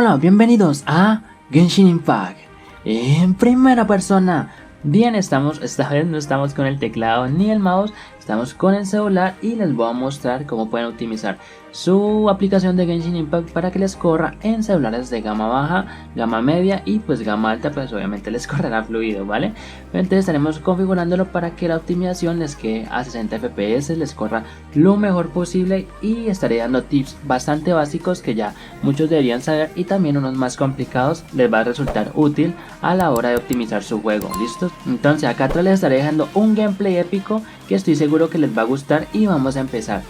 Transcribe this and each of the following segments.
Hola, bienvenidos a Genshin Impact en primera persona. Bien, esta vez no estamos con el teclado ni el mouse, estamos con el celular y les voy a mostrar cómo pueden optimizar su aplicación de Genshin Impact para que les corra en celulares de gama baja, gama media y pues gama alta, pues obviamente les correrá fluido, ¿vale? Entonces estaremos configurándolo para que la optimización les quede a 60 fps, les corra lo mejor posible y estaré dando tips bastante básicos que ya muchos deberían saber y también unos más complicados les va a resultar útil a la hora de optimizar su juego, ¿listo? Entonces acá atrás les estaré dejando un gameplay épico que estoy seguro que les va a gustar y vamos a empezar.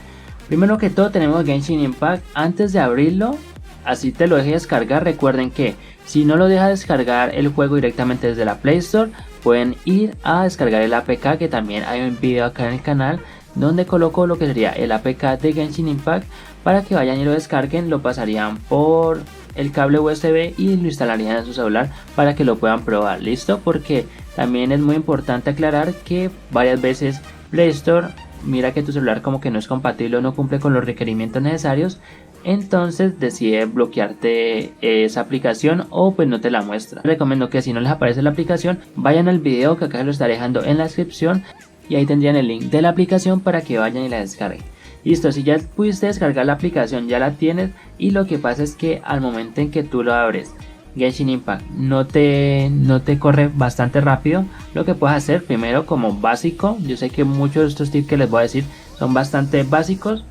Primero que todo tenemos Genshin Impact. Antes de abrirlo, así te lo deje descargar, recuerden que si no lo deja descargar el juego directamente desde la Play Store, pueden ir a descargar el APK, que también hay un video acá en el canal donde coloco lo que sería el APK de Genshin Impact para que vayan y lo descarguen, lo pasarían por el cable USB y lo instalarían en su celular para que lo puedan probar, listo, porque también es muy importante aclarar que varias veces Play Store mira que tu celular como que no es compatible o no cumple con los requerimientos necesarios, entonces decide bloquearte esa aplicación o pues no te la muestra. Recomiendo que si no les aparece la aplicación, vayan al video que acá lo estaré dejando en la descripción y ahí tendrían el link de la aplicación para que vayan y la descarguen. Listo, si ya pudiste descargar la aplicación, ya la tienes, y lo que pasa es que al momento en que tú lo abres, Genshin Impact no te corre bastante rápido. Lo que puedes hacer primero como básico, yo sé que muchos de estos tips que les voy a decir son bastante básicos,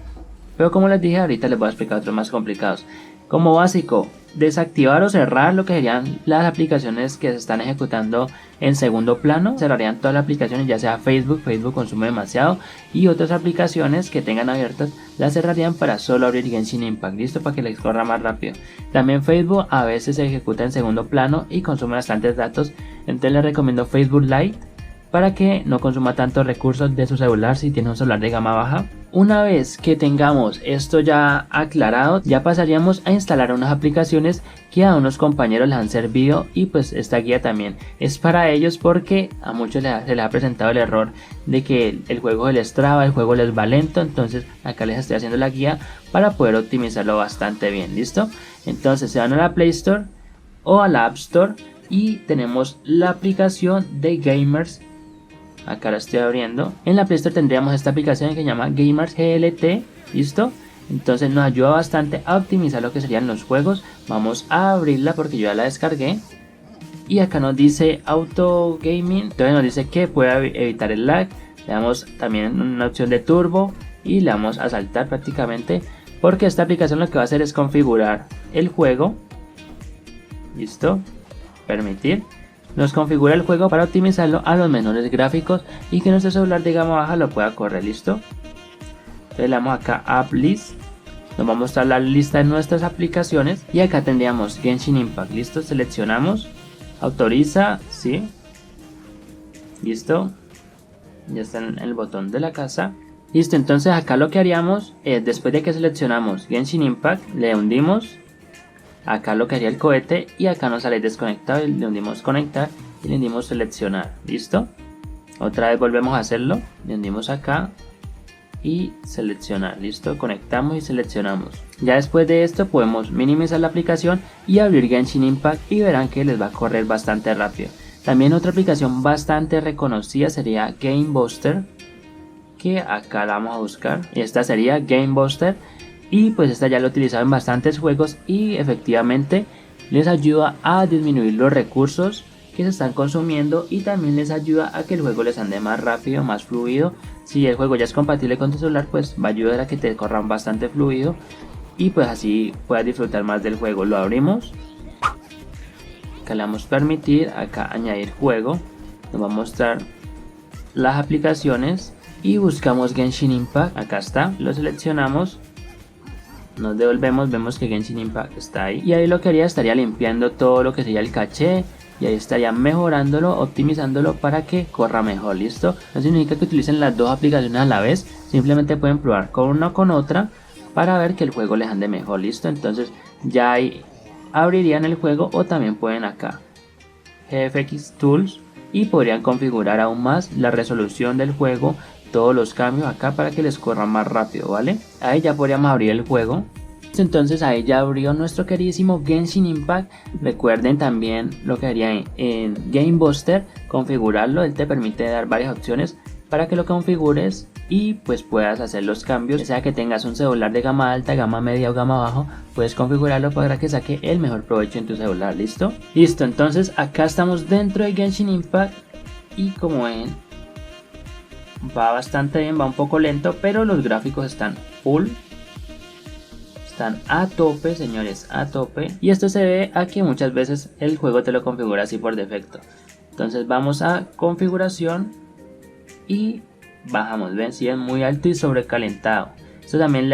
pero como les dije ahorita les voy a explicar otros más complicados. Como básico, desactivar o cerrar lo que serían las aplicaciones que se están ejecutando en segundo plano. Cerrarían todas las aplicaciones, ya sea Facebook consume demasiado, y otras aplicaciones que tengan abiertas las cerrarían para solo abrir Genshin Impact, listo, para que les corra más rápido. También Facebook a veces se ejecuta en segundo plano y consume bastantes datos, entonces les recomiendo Facebook Lite para que no consuma tantos recursos de su celular si tiene un celular de gama baja. Una vez que tengamos esto ya aclarado, ya pasaríamos a instalar unas aplicaciones que a unos compañeros les han servido, y pues esta guía también es para ellos porque a muchos se les ha presentado el error de que el juego les traba, el juego les va lento, entonces acá les estoy haciendo la guía para poder optimizarlo bastante bien, ¿listo? Entonces se van a la Play Store o a la App Store y tenemos la aplicación de Gamers. Acá la estoy abriendo. En la Play Store tendríamos esta aplicación que se llama Gamers GLT, ¿listo? Entonces nos ayuda bastante a optimizar lo que serían los juegos. Vamos a abrirla porque yo ya la descargué. Y acá nos dice Auto Gaming, entonces nos dice que puede evitar el lag. Le damos también una opción de turbo y le vamos a saltar prácticamente, porque esta aplicación lo que va a hacer es configurar el juego. ¿Listo? Permitir. Nos configura el juego para optimizarlo a los menores gráficos y que nuestro celular de gama baja lo pueda correr, ¿listo? Entonces le damos acá App List, nos va a mostrar la lista de nuestras aplicaciones y acá tendríamos Genshin Impact, ¿listo? Seleccionamos, autoriza, sí, listo, ya está en el botón de la casa. Listo, entonces acá lo que haríamos es, después de que seleccionamos Genshin Impact, le hundimos. Acá lo que haría el cohete y acá nos sale desconectado y le hundimos conectar y le hundimos seleccionar, ¿listo? Otra vez volvemos a hacerlo, le hundimos acá y seleccionar, ¿listo? Conectamos y seleccionamos. Ya después de esto podemos minimizar la aplicación y abrir Genshin Impact y verán que les va a correr bastante rápido. También otra aplicación bastante reconocida sería Game Buster, que acá la vamos a buscar, y esta sería Game Buster. Y pues esta ya la he utilizado en bastantes juegos y efectivamente les ayuda a disminuir los recursos que se están consumiendo y también les ayuda a que el juego les ande más rápido, más fluido. Si el juego ya es compatible con tu celular, pues va a ayudar a que te corran bastante fluido y pues así puedas disfrutar más del juego. Lo abrimos, acá le damos permitir, acá añadir juego, nos va a mostrar las aplicaciones y buscamos Genshin Impact, acá está, lo seleccionamos. Nos devolvemos, vemos que Genshin Impact está ahí y ahí lo que haría estaría limpiando todo lo que sería el caché y ahí estaría mejorándolo, optimizándolo para que corra mejor, listo. No significa que utilicen las dos aplicaciones a la vez, simplemente pueden probar con una o con otra para ver que el juego les ande mejor, listo. Entonces ya ahí abrirían el juego o también pueden acá GFX Tools y podrían configurar aún más la resolución del juego, todos los cambios acá para que les corra más rápido, ¿vale? Ahí ya podríamos abrir el juego Entonces ahí ya abrió nuestro queridísimo Genshin Impact. Recuerden también lo que haría en Game Buster, configurarlo. Él te permite dar varias opciones para que lo configures y pues puedas hacer los cambios, ya sea que tengas un celular de gama alta, gama media o gama bajo, puedes configurarlo para que saque el mejor provecho en tu celular. ¿Listo? Listo, entonces acá estamos dentro de Genshin Impact y como ven va bastante bien, va un poco lento, pero los gráficos están full. Están a tope, señores, a tope. Y esto se debe a que muchas veces el juego te lo configura así por defecto. Entonces vamos a configuración y bajamos. Ven, si es muy alto y sobrecalentado. Esto también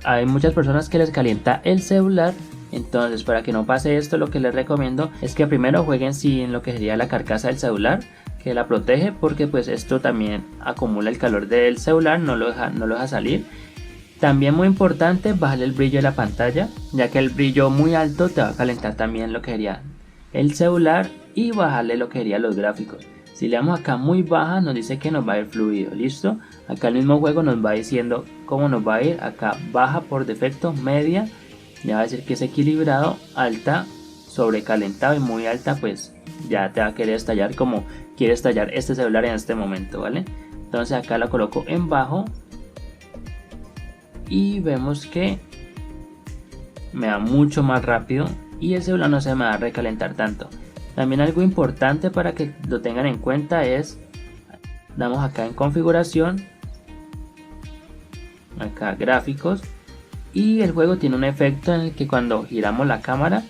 hay muchas personas que les calienta el celular. Entonces para que no pase esto, lo que les recomiendo es que primero jueguen sin lo que sería la carcasa del celular, que la protege, porque pues esto también acumula el calor del celular, no lo deja salir. También muy importante bajarle el brillo de la pantalla, ya que el brillo muy alto te va a calentar también lo que sería el celular, y bajarle lo que sería los gráficos. Si le damos acá muy baja nos dice que nos va a ir fluido. Listo, acá el mismo juego nos va diciendo cómo nos va a ir. Acá baja por defecto, media, ya va a decir que es equilibrado, alta, sobrecalentado, y muy alta pues ya te va a querer estallar como quiere estallar este celular en este momento, ¿vale? Entonces acá lo coloco en bajo y vemos que me da mucho más rápido y el celular no se me va a recalentar tanto. También algo importante para que lo tengan en cuenta es, damos acá en configuración, acá gráficos, y el juego tiene un efecto en el que cuando giramos la cámara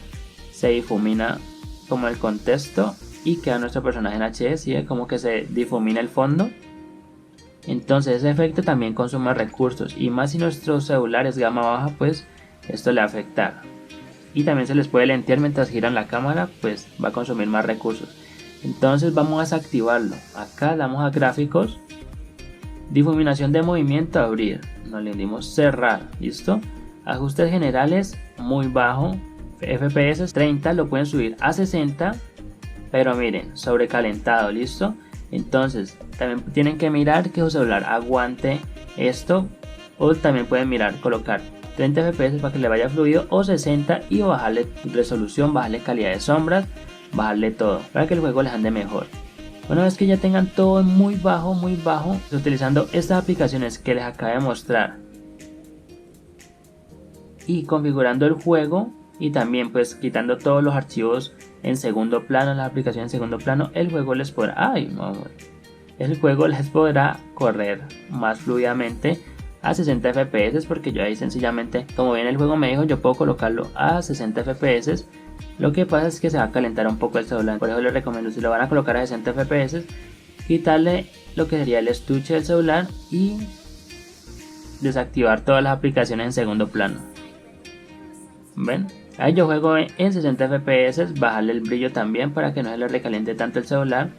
se difumina como el contexto y queda nuestro personaje en HD, ¿sí? Como que se difumina el fondo. Entonces ese efecto también consume recursos, y más si nuestro celular es gama baja, pues esto le va a afectar. Y también se les puede lentear mientras giran la cámara, pues va a consumir más recursos. Entonces vamos a desactivarlo. Acá damos a gráficos, difuminación de movimiento, abrir, nos le dimos cerrar. Listo, ajustes generales muy bajo, FPS 30, lo pueden subir a 60, pero miren, sobrecalentado. Listo, entonces también tienen que mirar que su celular aguante esto, o también pueden mirar colocar 30 FPS para que le vaya fluido, o 60, y bajarle resolución, bajarle calidad de sombras, bajarle todo para que el juego les ande mejor. Una vez que ya tengan todo muy bajo, utilizando estas aplicaciones que les acabo de mostrar y configurando el juego, y también pues quitando todos los archivos en segundo plano, las aplicaciones en segundo plano, el juego les podrá, correr más fluidamente a 60 FPS, porque yo ahí sencillamente, como bien el juego me dijo, yo puedo colocarlo a 60 FPS. Lo que pasa es que se va a calentar un poco el celular, por eso les recomiendo, si lo van a colocar a 60 FPS, quitarle lo que sería el estuche del celular y desactivar todas las aplicaciones en segundo plano. ¿Ven? Ahí yo juego en 60 FPS, bajarle el brillo también para que no se le recaliente tanto el celular.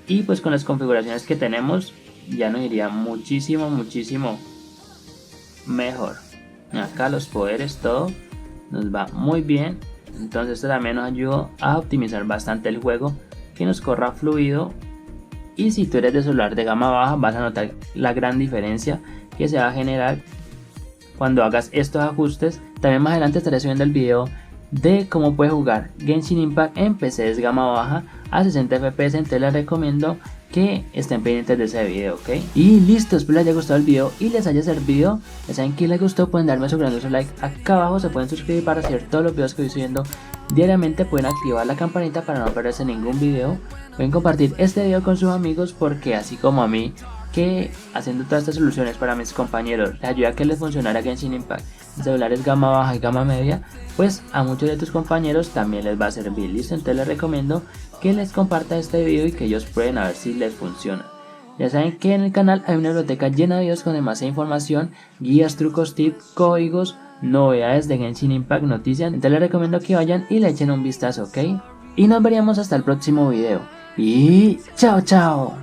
Y pues con las configuraciones que tenemos ya nos iría muchísimo mejor. Acá los poderes, todo nos va muy bien. Entonces esto también nos ayuda a optimizar bastante el juego, que nos corra fluido. Y si tú eres de celular de gama baja, vas a notar la gran diferencia que se va a generar cuando hagas estos ajustes. También más adelante estaré subiendo el video de cómo puedes jugar Genshin Impact en PCs gama baja a 60 FPS, entonces les recomiendo que estén pendientes de ese video, ¿ok? Y listo, espero les haya gustado el video y les haya servido. Ya saben que les gustó, pueden darme su grandioso like acá abajo, se pueden suscribir para recibir todos los videos que voy subiendo diariamente, pueden activar la campanita para no perderse ningún video, pueden compartir este video con sus amigos, porque así como a mí, que haciendo todas estas soluciones para mis compañeros les ayuda a que les funcionara Genshin Impact en celulares gama baja y gama media, pues a muchos de tus compañeros también les va a servir. Listo, entonces les recomiendo que les comparta este video y que ellos prueben a ver si les funciona. Ya saben que en el canal hay una biblioteca llena de videos con demasiada información, guías, trucos, tips, códigos, novedades de Genshin Impact, noticias. Entonces les recomiendo que vayan y le echen un vistazo, ¿ok? Y nos veríamos hasta el próximo video. Y chao chao.